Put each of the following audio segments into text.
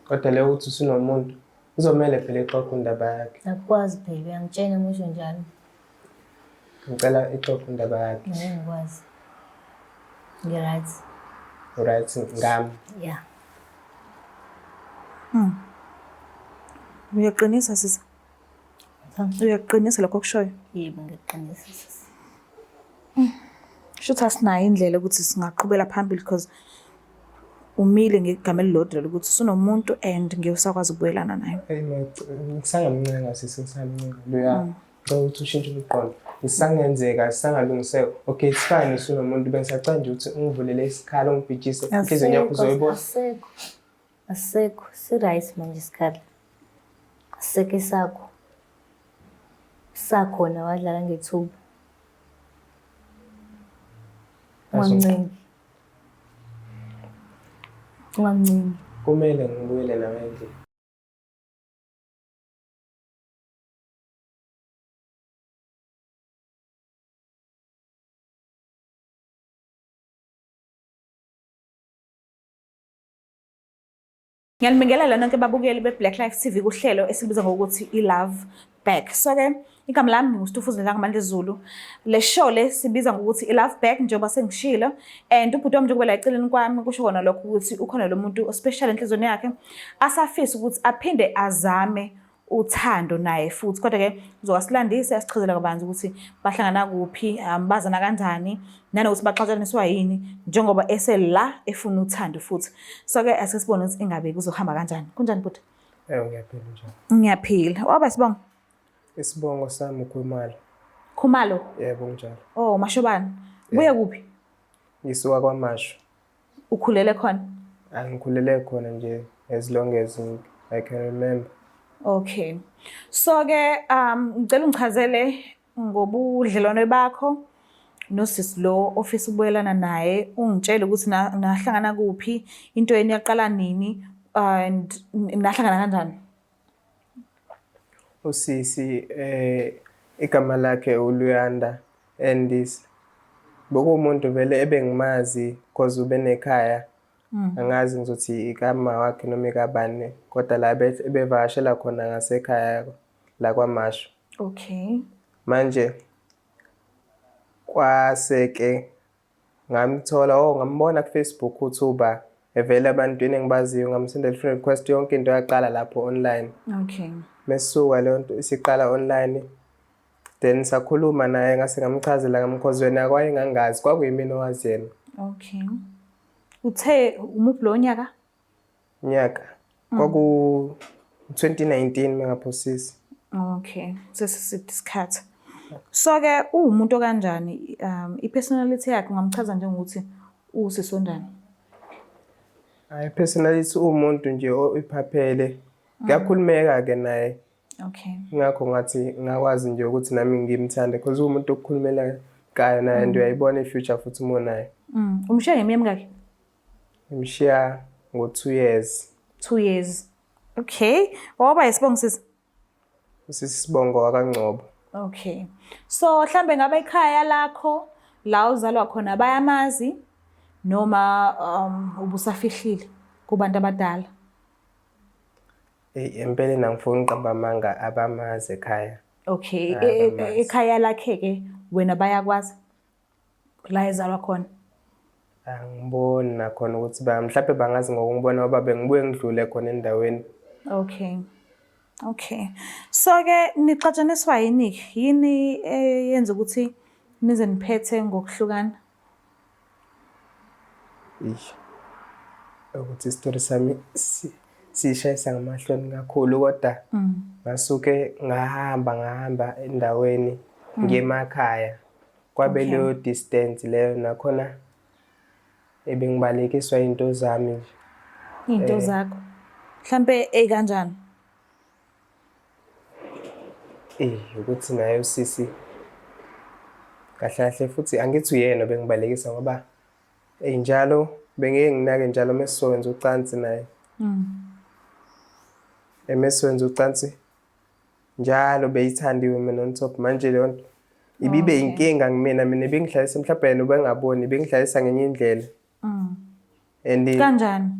Kodwa leyo uthi usunomuntu kuzomele phela ixoxe indaba yakhe. Akukwazi phela uyangitshena umusho njalo. Ngicela ixoxe indaba yakhe. Ngeke ngikwazi. Ngi-right. Right ngami. Yeah. Uyaqinisa sisi? Uyaqinisa lokho kushoyo? Yebo ngiqinisa sisi. Shuthi asinayo indlela ukuthi singaqhubela phambili because umile ngegama elilodwa ukuthi usunomuntu and ngiyosakwazi ukubuyelana naye. Ngisangamncenga sisi ngisamncenga. Loya ngicela ukuthi ushintshe umqondo. Isangenzeka sisangalungiseka. Okay it's fine usunomuntu bengisacela nje ukuthi ungivulele isikhala ungibhijise inhliziyo yakho uzoyibona. Asekho si-right manje isikhala. Aseke sakho. Sakhona wadlala ngethuba. Ungancengi. Kumele ngibuyele nawe endlini. Ngiyanibingelela nonke ababukeli be-Black Life TV kuhlelo esilubiza ngokuthi i-Love Back. So-ke igama lami nguSitufuzile Ngamandla Zulu. Le show le sibiza ngokuthi i-Love Back njengoba sengishilo. And ubhuti wami njengoba la eceleni kwami kusho kona lokho ukuthi ukhona lo muntu ospecial enhlizweni yakhe asafisa ukuthi aphinde azame uthando naye futhi. Kodwa-ke uzowasilandisa asichazela kabanzi ukuthi bahlangana kuphi, bazana kanjani, nanokuthi baxatshaniswa yini njengoba esela efuna uthando futhi. So-ke asesibone ukuthi ingabe kuzohamba kanjani. Kunjani bhuti? Ngiyaphila njalo. Ngiyaphila. Waba isibongo? Isibongo sami uKhumalo. Khumalo? Yebo njalo. Oh, Mashobani. Buya kuphi? Ngisuka kwaMasho. Ukhulele khona? Angikhulele khona nje as long as I can remember. Okay. So-ke ngicela ungichazele ngobudlelwano bakho nosisi lo ofisa ukubuyelana naye, ungitshele ukuthi nahlangana kuphi, into yeni yaqala nini and nahlangana kanjani. Usisi igama lakhe uLuyanda Andis. Bokumuntu vele ebengimazi because ube nekhaya. Angazi ngizothi igama wakhe noma ikabani kodwa la ebevakashela khona ngasekhaya la kwaMasho. Okay. Manje kwaseke ngamthola ngambona ku Facebook uTuba evela abantwini engibaziyo ngamsendela friend request yonke into yaqala lapho online. Okay. Mesuka le nto isiqala online then sakhuluma naye ngase ngamchazela ngamkhozi wena kwaye ngangazi kwakuyimina owazi yena. Okay. Uthe umuphi lo nyaka? Nyaka kwaku 2019 mengaphosisi. Okay. Sesisikhathi. So-ke umuntu kanjani i-personality yakhe ungamchaza njengokuthi usisondani? Personality umuntu nje ophaphele. Ngiyakhulumeka ke naye. Okay. Ngakho ngathi ngakwazi nje ukuthi nami ngimthande because umuntu okukhulumela kayo naye and uyayibona ifuture futhi umo naye. Umshiya ngeminyaka mingaki? Ngimshiya ngo 2 years. 2 years. Okay. Waba isibongo sisi? Usisibongo wakaNgcobo. Okay. So mhlambe ngabe ekhaya lakho la uzalwa khona bayamazi noma ubusafihlile kubantu abadala? Empeleni angifuni uqamba amanga abamazi ekhaya. Okay. Ekhaya lakhe ke wena bayakwazi la ezalwa khona? Angiboni nakhona ukuthi mhlawumbe bangazi ngokungibona ngoba bengibuye ngidlule khona endaweni. Okay. Okay. So-ke nixatshaniswa yini yenza ukuthi nize niphethe ngokuhlukana? Ukuthi isitori sami sishayisa ngamahloni kakhulu kodwa ngasuke ngahamba endaweni ngemakhaya kwabe leyo distance leyo nakhona ebengibalekiswa into zami nje. Into zakho mhlambe kanjani? Ukuthi naye usisi kahle futhi angithi uyena bengibalekisa ngoba njalo bengeke nginake njalo mesowenza ucansi naye. Emesowenza ucansi njalo beyithandiwe mina on top manje le nto ibibe inkinga mina bengihlalisa mhlawumbe yena ubengaboni bengihlalisa ngenye indlela. Kanjani?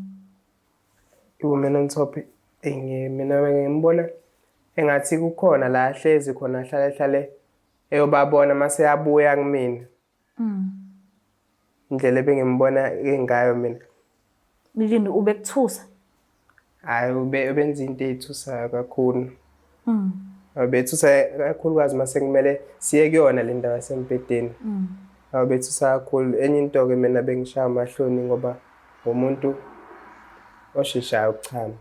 i-Women on Top mina ngimbona engathi kukhona la ahlezi khona ahlale eyobabona mase abuya kumina. Indlela ebengimbona ngayo mina. Yini ubekuthusa? Hayi ubenza into ezithusayo kakhulu. Bethusa kakhulukazi mase kumele siye kuyona le ndawo yasempedeni. Bethusa kakhulu. Enye into ke mina bengishaya amahloni ngoba umuntu osheshayo ukuchama.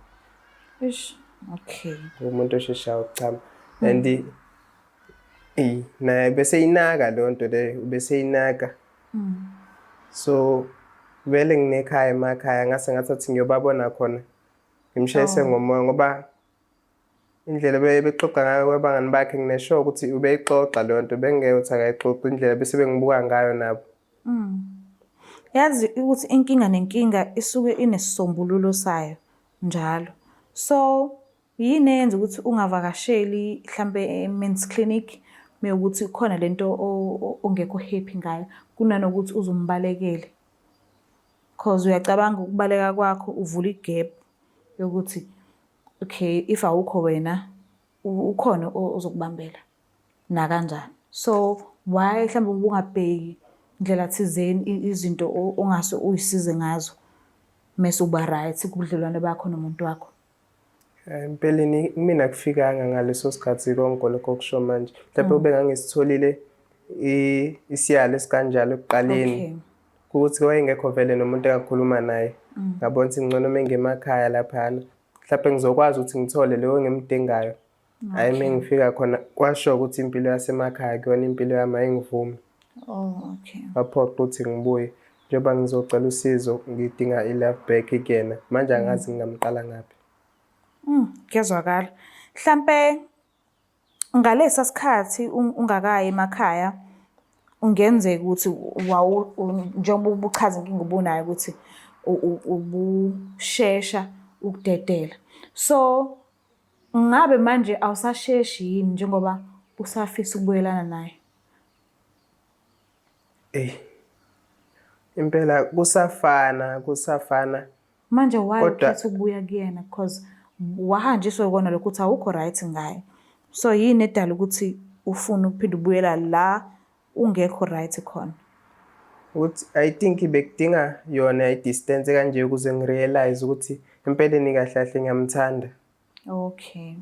Okay. Umuntu osheshayo ukuchama. And naye bese inaka lonto le bese inaka. So vele nginekhaya emakhaya ngase ngathathi ngiyobabona khona. Ngimshayise ngomoya ngoba indlela bexoxa ngayo kwabangani bakhe nginesho ukuthi ubeyixoxa lonto bengeke uthi akayixoxa indlela bese bengibuka ngayo nabo. Yazi ukuthi inkinga nenkinga isuke inesisombululo sayo njalo. So yini eyenza ukuthi ungavakasheli mhlambe men's clinic mewukuthi khona lento ongekho happy ngayo kunanokuthi uzumbalekele. Because uyacabanga ukubaleka kwakho uvula igap yokuthi okay if awukho wena ukhona ozokubambela na kanjani. So why mhlambe ungabheki indlela thizeni izinto ongase uyisize ngazo mase uba right kubudlelwane bakho nomuntu wakho? Empeleni mina kufikanga ngaleso sikhathi konke lokho kusho manje. Mhlawumbe bengangisitholile isiyalo esikanjalo ekuqaleni. Ukuthi wayengekho vele nomuntu engakhuluma naye. Ngabona ukuthi ngcono mengemakhaya laphana. Mhlawumbe ngizokwazi ukuthi ngithole leyo ngimdingayo. Hayi mengifika khona kwasho ukuthi impilo yasemakhaya kuyona impilo yami ayingivumi. Okay. Baphoqa ukuthi ngibuye njengoba ngizocela usizo ngidinga i-love back again. Manje angazi ngingamqala ngaphi. Kuyazwakala. Mhlambe ngalesa sikhathi ungakayi emakhaya ungenzeka ukuthi njengoba ubuchaza inkinga obunayo ukuthi ubushesha ukudedela. So ngabe manje awusasheshi yini njengoba usafisa ukubuyelana naye? Impela kusafana. Manje why ukhetha ukubuya kuyena because wahanjiswa ukona lokho ukuthi awukho right ngaye. So yini edala ukuthi ufuna uphinda ubuyela la ungekho right khona? Ukuthi I think bekudinga yona i-distance kanje ukuze ngirealize ukuthi empeleni kahle kahle ngiyamthanda. Okay.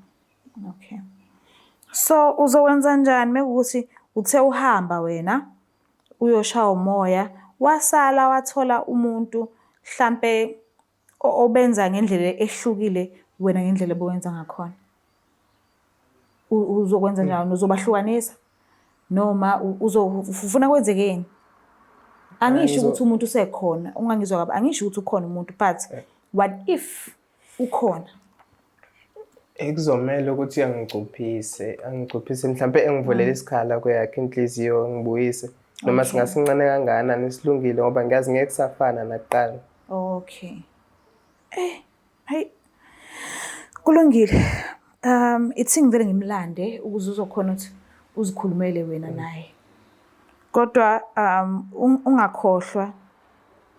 So uzowenza njani mekuthi uthe uhamba wena uyoshaya umoya wasala wathola umuntu mhlambe obenza ngendlela ehlukile wena ngendlela obenza ngakhona? Uzokwenza njani? Uzobahlukanisa noma ufuna kwenzekeni? Angisho ukuthi umuntu usekhona, ungangizwa kabi. Angisho ukuthi ukhona umuntu but what if ukhona? Ekuzomela ukuthi angigcuphise mhlambe engivulele isikhala kweyakhe inhliziyo ngibuyise noma singasincane kangakanani isilungile ngoba ngiyazi ngeke kusafana nakuqala. Okay. Hayi. Kulungile. Ithi ngivele ngimlande ukuze uzokhona ukuthi uzikhulumele wena naye. Kodwa ungakhohlwa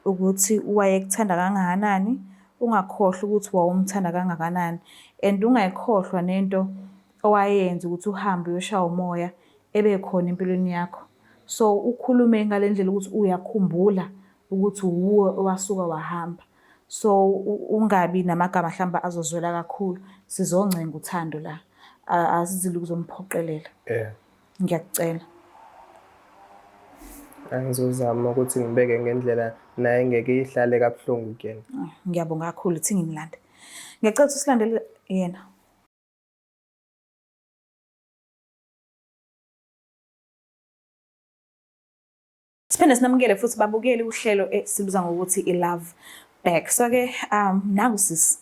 ukuthi wayekuthanda kangakanani, ungakhohlwa ukuthi wawumthanda kangakanani, and ungayikhohlwa nento owayenza ukuthi uhambe uyoshaya umoya ebekhona empilweni yakho. So ukhulume ngalendlela ukuthi uyakhumbula ukuthi uwe owasuka wahamba. So ungabi namagama mhlamba azozwela kakhulu. Sizoncenga uthando la. Asizile ukuzomphoqelela. Ngiyakucela. Angizozama ukuthi ngibeke ngendlela naye ngeke ihlale kabuhlungu kuyena. Ngiyabonga kakhulu uthi ngimlande. Ngiyacela ukuthi silandele yena. Siphinde sinamukele futhi babukeli uhlelo esiluza ngokuthi i-Love Back. So ke nangu sis.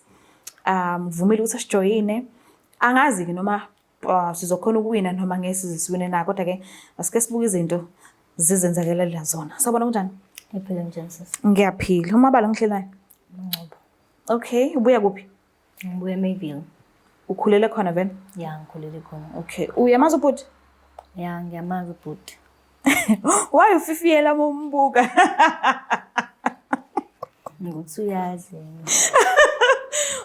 Vumile ukuthi sijoyine. Angazi ke noma sizokhona ukuwina noma ngeke siziwine na kodwa ke asike sibuke izinto zizenzakela zona. Sawubona kunjani? Ngiphila njani sis? Ngiyaphila. Umabala ngihlelayo? Ngoba. Okay, ubuya kuphi? Ngibuya Mayville. Ukhulele khona vele? Ya, ngikhulele khona. Okay. Uyamazi ubhuti? Ya, ngiyamazi ubhuti. Why ufifiyela mombuka? Ngokuthi uyazi.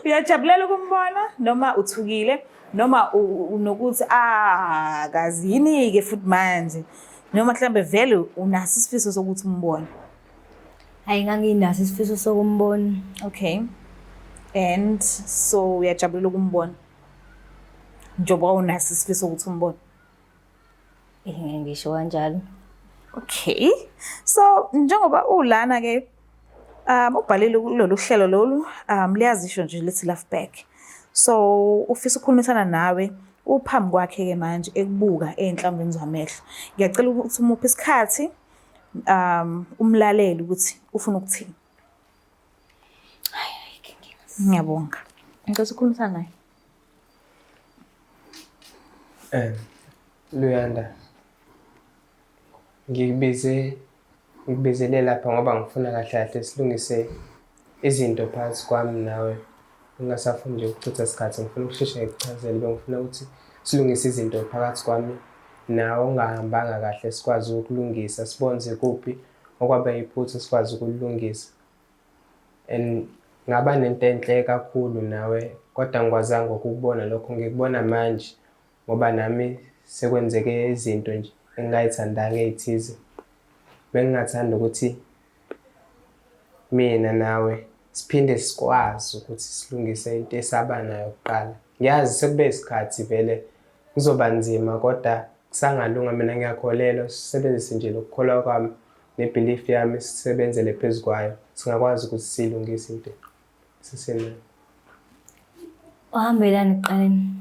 Uyajabulela ukumbona noma uthukile noma unokuthi kazini-ke futhi manje noma mhlambe vele unaso isifiso sokuthi umbone? Hhayi nganginaso isifiso sokumbona. Okay. And so uyajabulela ukumbona njengoba unaso isifiso sokuthi umbone? Ngisho kanjalo. Okay. So njengoba ulana-ke ubhalile kulolu hlelo lolu liyazisho nje lithi Love Back. So ufisa ukukhulumisana nawe uphambi kwakhe-ke manje ekubuka ey'nhlambeni zamehlo. Ngiyacela ukuthi umuphe isikhathi umlaleli ukuthi ufuna ukuthini. Ngiyabonga. Ngicela ukukhulumisana naye. Luyanda, ngikubizele lapha ngoba ngifuna kahle kahle silungise izinto phakathi kwami nawe. Ngingasafuni nje ukuchitha isikhathi, ngifuna ukusheshe ngikuchazele, bengifuna ukuthi silungise izinto phakathi kwami nawe ongahambanga kahle, sikwazi ukulungisa, sibonze kuphi okwabe yiphutha sikwazi ukulungisa. And ngaba nento enhle kakhulu nawe kodwa ngikwazanga ukukubona lokho, ngikubona manje ngoba nami sekwenzeke izinto nje engingayithandanga ey'thize. Bengingathanda ukuthi mina nawe siphinde sikwazi ukuthi silungise into esaba nayo kuqala. Ngiyazi sekube isikhathi vele kuzoba nzima kodwa kusangalunga. Mina ngiyakholelwa sisebenzise nje lokukholwa kwami nebelief yami, sisebenzele phezu kwayo, singakwazi ukuthi silungise into sisenayo. Uhambelani ekuqaleni?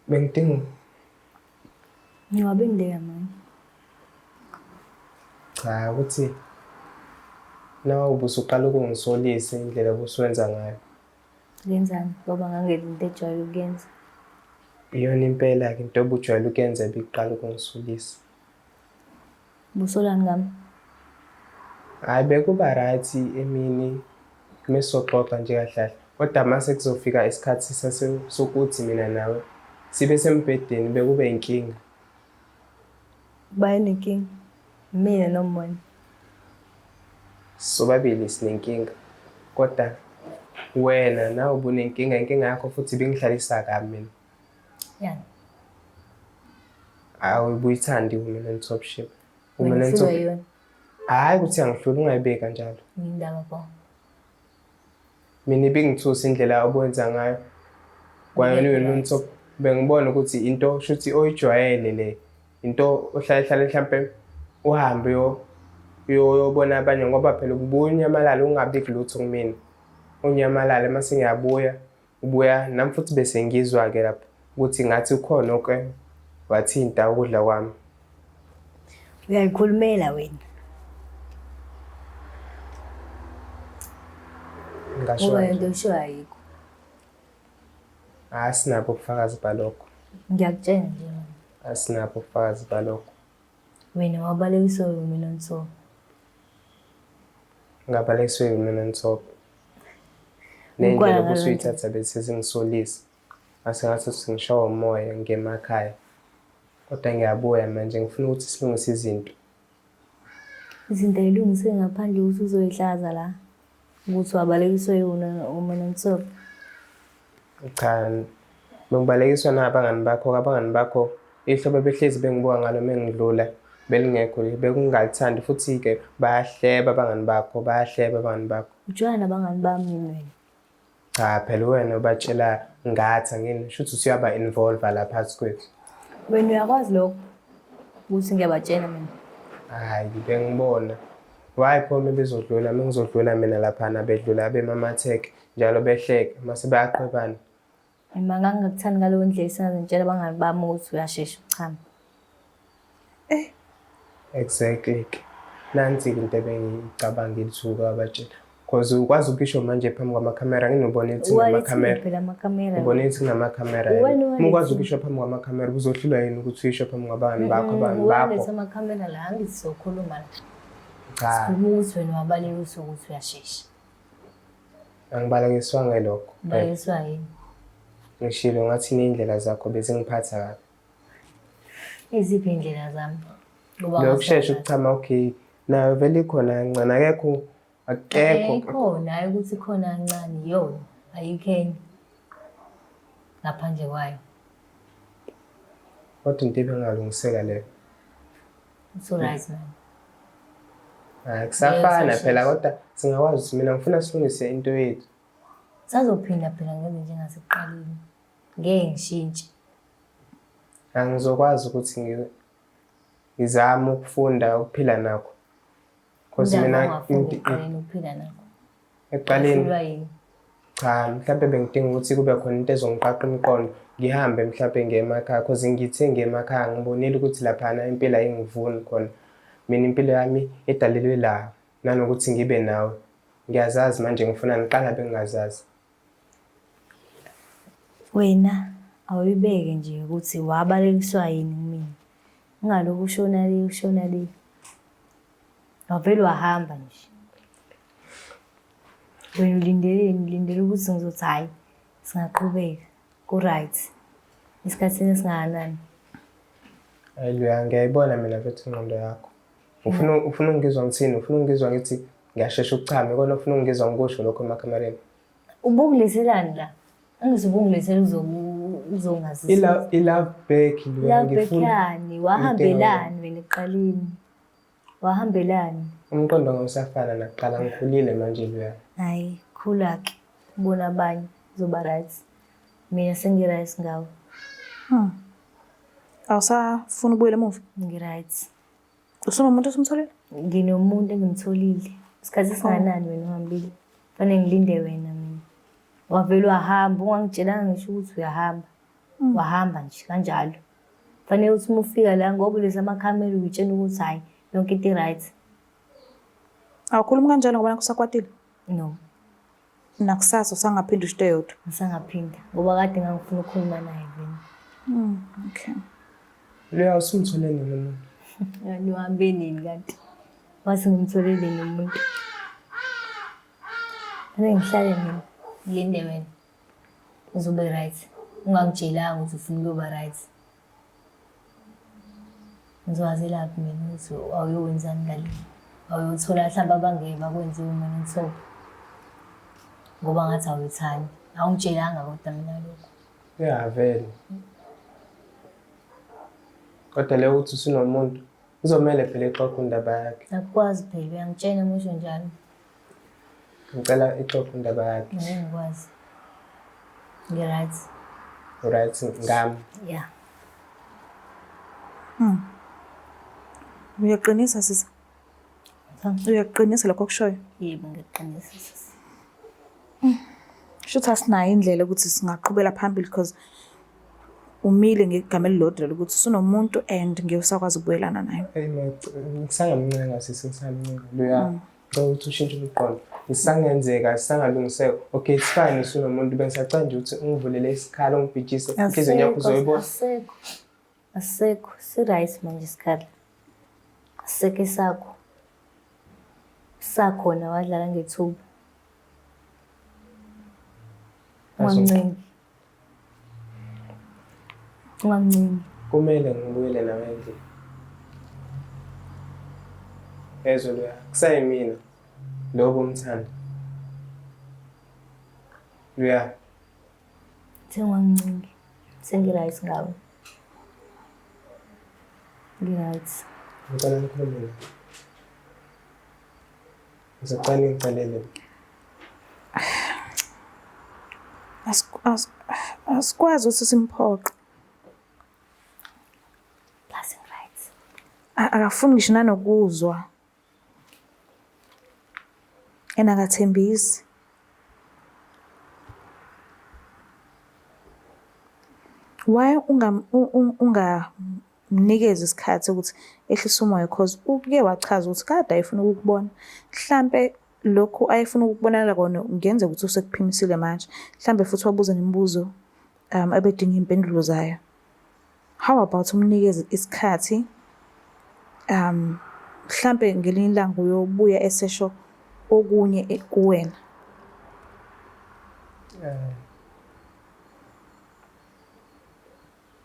Bengidinga Ngiwabindeka manje. cha ukuthi nawe ubusuqala ukungisolisa indlela obusuwenza ngayo. Ngenzani? Ngoba ngangeli into ejwayele ukuyenza. Iyona impela-ke into obujwayele ukuyenza bikuqala ukungisolisa. Busolani ngami? Hhayi bekuba right emini mesoxoxa nje kahle kahle kodwa mase kuzofika isikhathi sokuthi mina nawe sibe sembhedeni bekube inkinga. Bayini inkinga? Mina noma wena? Sobabili sinenkinga kodwa wena nawe ubunenkinga, inkinga yakho futhi ibingihlalisa kabi mina. Yani. Awubuyithandi woman on top ship. Wena uhlulwa yona. Hhayi ukuthi angihluli, ungayibeki kanjalo. Ngiyindaba bo. Mina ibingithusa indlela obenza ngayo kwayona wena on top. Bengibona ukuthi into shuthi oyijwayele le into ohlala mhlampe uhambe uyobona abanye ngoba phela ukubuya unyamalala ungabiki lutho kumina. Unyamalala mase ngiyabuya ubuya nami futhi bese ngizwa-ke lapho ukuthi ngathi ukhona oke wathinta ukudla kwami. Uyayikhulumela wena. Ngasho Ngoba into eshoyo ayikho. asinabo ubufakazi balokho. Ngiyakutshela nje mina. Asinabo ubufakazi balokho. Wena wabalekiswa mina Nsoko. Ngabalekiswe mina Nsoko. Nendlela obusuyithatha bese zingisolisa. Mase ngathi singishawa umoya ngemakhaya. Kodwa ngiyabuya manje ngifuna ukuthi silungise izinto. Izinto ayilungise ngaphandle ukuthi uzoyihlaza la. Ukuthi wabalekiswe mina Nsoko. Cha, bengibalekiswa nabangani bakho ihlobo behlezi bengibuka ngalo mengidlula belingekho bekungalithandi futhi-ke bayahleba abangani bakho. Ujwayele nabangani bami wena. Cha phela wena ubatshela ngathi angini shuthi usuyaba involve la phakathi kwethu. Wena uyakwazi lokho ukuthi ngiyabatshela mina. Hayi bengibona why pho bezodlula mengizodlula mina laphana bedlula bemamatheke njalo behleke mase bayaqhwebana. Mina ngangikuthanda ngaleyo ndlela isazintshela abangani bami ukuthi uyashesha uchama. Exactly. Nansi into ebengicabanga ilithuka abatshela. Cause ukwazi ukisho manje phambi kwamakhamera nginobona ethi ngamakhamera. Phela amakhamera. Ubona ethi ngamakhamera. Ukwazi ukisho phambi kwamakhamera uzohlulwa yini ukuthi uyisho phambi kwabangani bakho abantu bakho. Uwalethe amakhamera la angithi sokhuluma la. Cha. Sikhuluma ukuthi wena wabalekiswa ukuthi uyashesha. Angibalekiswa ngelokho. Balekiswa yini? Ngishilo ngathi indlela zakho bezingiphatha kabi. Iziphi indlela zami? Lokushesha ukuchama okay. Nayo vele ikhona kancane akekho akekho. Ikhona hayi ukuthi ikhona kancane yona ayikho enye ngaphandle kwayo. Kodwa into ebingalungiseka leyo. So right man. Kusafana phela kodwa singakwazi ukuthi mina ngifuna silungise into yethu. Sazophinda phela ngenze njengasekuqaleni. Ngeke ngishintshe. Angizokwazi ukuthi ngizame ukufunda ukuphila nakho. Because mina ukuphila nakho. Eqaleni cha mhlawumbe bengidinga ukuthi kube khona into ezongiqaqa imiqondo ngihambe mhlawumbe ngiye emakhaya because ngithe ngiye emakhaya ngibonile ukuthi laphana impilo ayingivuni khona. Mina impilo yami edalelwe la nanokuthi ngibe nawe. Ngiyazazi manje ngifuna ngiqala bengingazazi. Wena awuyibeke nje ukuthi wabalekiswa yini kumina. Ungalokhu ushona le. Wavele wahamba nje. Wena ulindele ukuthi ngizothi hayi singaqhubeka ku right. Isikhathi esingakanani. Hayi ngiyayibona mina futhi ingqondo yakho. Ufuna ungizwa ngithini? Ufuna ungizwa ngithi ngiyashesha ukuchama kona ufuna ungizwa ngikusho lokho emakamereni. Ubungileselani la? Angizobungilesela uzongazisa. I-love back ngifuna. Wahambelani wena eqaleni? Wahambelani? Umqondo ngosafana nakuqala ngikhulile manje loya. Hayi khula ke. Ubona abanye uzoba right. Mina sengi-right ngawo. Awusafuna ubuyela emuva? Ngi-right. Usunomuntu osumtholile? Nginomuntu engimtholile. Isikhathi esinganani wena uhambile. Fanele ngilinde wena mina. Wavele wahamba ungangitshelanga ngisho ukuthi uyahamba. Wahamba nje kanjalo. Fanele ukuthi uma ufika la ngoba lezi amakhamera uyitshena ukuthi hayi yonke into right. Awukhuluma kanjalo ngoba nakusakwatile? No. Nakusasa usangaphinda usho yodwa? Ngisangaphinda ngoba kade ngangifuna ukukhuluma naye wena. Okay. Loya usumthole nini umuntu? Nihambe nini kanti? Wase ngimtholele nomuntu. Fanele ngihlale mina. Ngilinde wena. Uzobe right. Ungangitshelanga ukuthi ufuna ukuba right. Ngizowazela laphi mina ukuthi awuyowenzani ngale. Awuyothola mhlawumbe abangeke bakwenze uma ngithola. Ngoba ngathi awuthani. Awungitshelanga kodwa mina lokho. Ya vele. Kodwa leyo uthi usunomuntu uzomela phela ixoxa indaba yakhe. Akwazi phela uyangitshena musho njalo. Ngicela ixoxa indaba yakhe. Ngeke ngikwazi. Ngi-right. Right ngami. Yeah. Uyaqinisa sisi? Uyaqinisa lokho kushoyo? Yebo ngiqinisa sisi. Shothi asinayo indlela ukuthi singaqhubela phambili because umile ngegama elilodwa ukuthi usunomuntu and ngeke usakwazi ukubuyelana naye. Ngisangamncenga sisi ngisamncenga. Loya ukuthi ushintshe umqondo. Isangenzeka sangalungiseka. Okay it's fine usunomuntu bengisacela nje ukuthi ungivulele isikhala ungibhijise inhliziyo yakho uzoyibona. Asekho si-right manje isikhala. Aseke sakho. Sakhona wadlala ngethuba. Ungancengi. Kumele ngibuyele nawe endlini. Ezwe loya kusayimina lobo umthanda. Loya Ungancengi. Sengi-right ngawe. Ngi-right. ngicela ngikhulume. Ngizocela ngicalele. Asikwazi ukuthi simphoqe. Plus right. Akafuni ngisho nanokuzwa. Akathembisi. Why ungamnikeza isikhathi ukuthi ehlise umoya because uke wachaza ukuthi kade ayifuna ukukubona. Mhlambe lokho ayifuna ukukubonela kona ungenza ukuthi usekuphimisile manje. Mhlambe futhi wabuza nemibuzo abedinga impendulo zayo. How about umnikeze isikhathi mhlambe ngelinye ilanga uyobuya esesho okunye kuwena.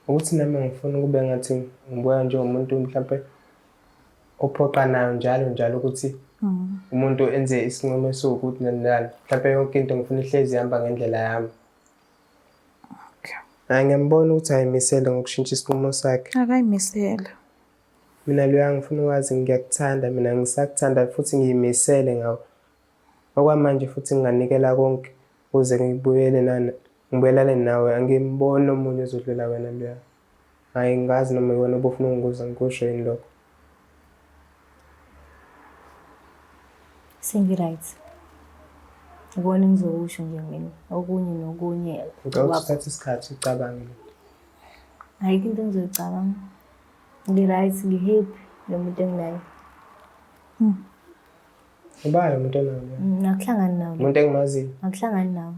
Ukuthi nami ngifuna kube ngathi ngibuya nje umuntu mhlawumbe ophoqa nayo njalo ukuthi umuntu enze isinqumo esiwukuthi nendala mhlawumbe yonke into ngifuna ihlezi ihamba ngendlela yami. Okay. Ngiyambona ukuthi ayimisele ngokushintsha isinqumo sakhe. Akayimisela. Mina loya ngifuna ukwazi ngiyakuthanda mina ngisakuthanda futhi ngiyimisele ngawe. Okwamanje futhi nginganikela konke ukuze ngibuyelane nawe angimboni omunye ozodlula wena loya. Hayi ngazi noma yona obufuna ungibuza ngikusho yini lokho. Singi-right. Ubona ngizokusho nje mina okunye nokunye. Ngicela uthathe isikhathi ucabange. Ayikho into engizoyicabanga. Ngi-right, ngi-happy nomuntu enginaye. Ubani umuntu onayo? Akuhlangani nawe. Umuntu engimaziyo. Akuhlangani nawe.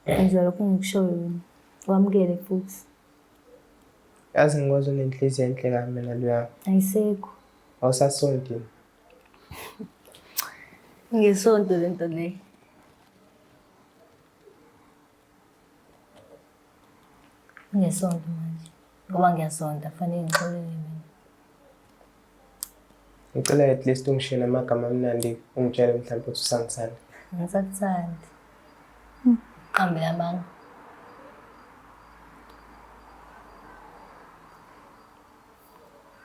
Enziwa lokho engikushoyo wena. Wamukele futhi. Yazi ngikwazi unenhliziyo enhle kabi mina loya. Ayisekho. Awusasontini. Ngesonto lento leyo. Ngesonto manje. Ngoba ngiyasonta fanele ngixolele mina. Ngicela at least ungishiye namagama amnandi ungitshele mhlawumbe ukuthi usangithanda. Ngisakuthandi. Kambe yabanga.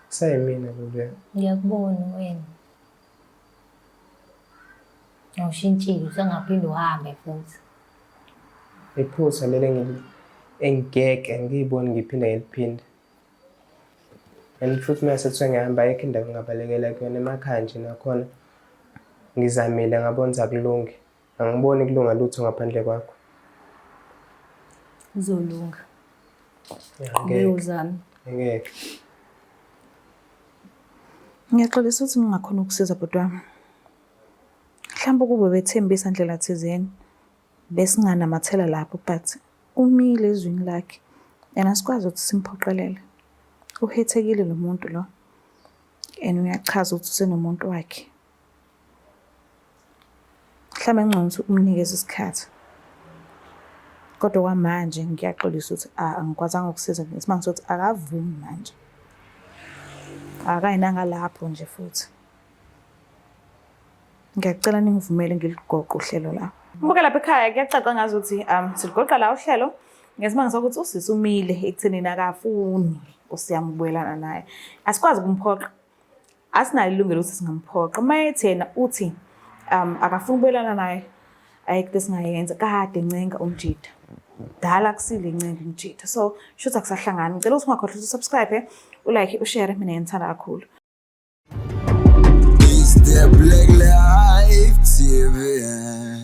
Sayimina loya. Ngiyakubona wena. Awushintshile usangaphinde uhambe futhi. Iphutha lele engigeke ngiyiboni ngiphinda ngiliphinde. And futhi mase kuthiwa ngihamba ayikho indawo ngingabalekela kuyona emakhaya nje nakhona ngizamile ngabona zakulungi. Angiboni kulunga lutho ngaphandle kwakho. Uzolunga. Ngeke. Uzami. Ngeke. Ngiyaxolisa ukuthi ngingakhona ukusiza bhodwa wami. Mhlawumbe kube bethembisa ndlela thizeni bese nganamathela lapho but umile ezwini lakhe yena sikwazi ukuthi simphoqelele. Uhethekile lo muntu lo. Uyachaza ukuthi usenomuntu wakhe. Mhlawumbe ngcono ukuthi umnikeze isikhathi. Kodwa kwamanje ngiyaxolisa ukuthi angikwazanga ukusiza ngesimanga sokuthi akavumi manje. Akayinanga lapho nje futhi. Ngiyacela ningivumele ngiligoqa uhlelo la. Mbuke lapha ekhaya kuyacaca ngazi ukuthi siligoqa la uhlelo ngesimanga sokuthi usisi umile ekuthenini akafuni usiyambuyelana naye. Asikwazi kumphoqa. Asinalo ilungelo ukuthi singamphoqa. Mayethena uthi akafuni ukubuyelana naye ayikho singayenza kade ncenga umjida. Dala kusile incenga umjida. So shothi akusahlangani. Ngicela ukuthi ungakhohlwa ukusubscribe, ulike, ushare mina ngiyithanda kakhulu. It's the Black Life TV.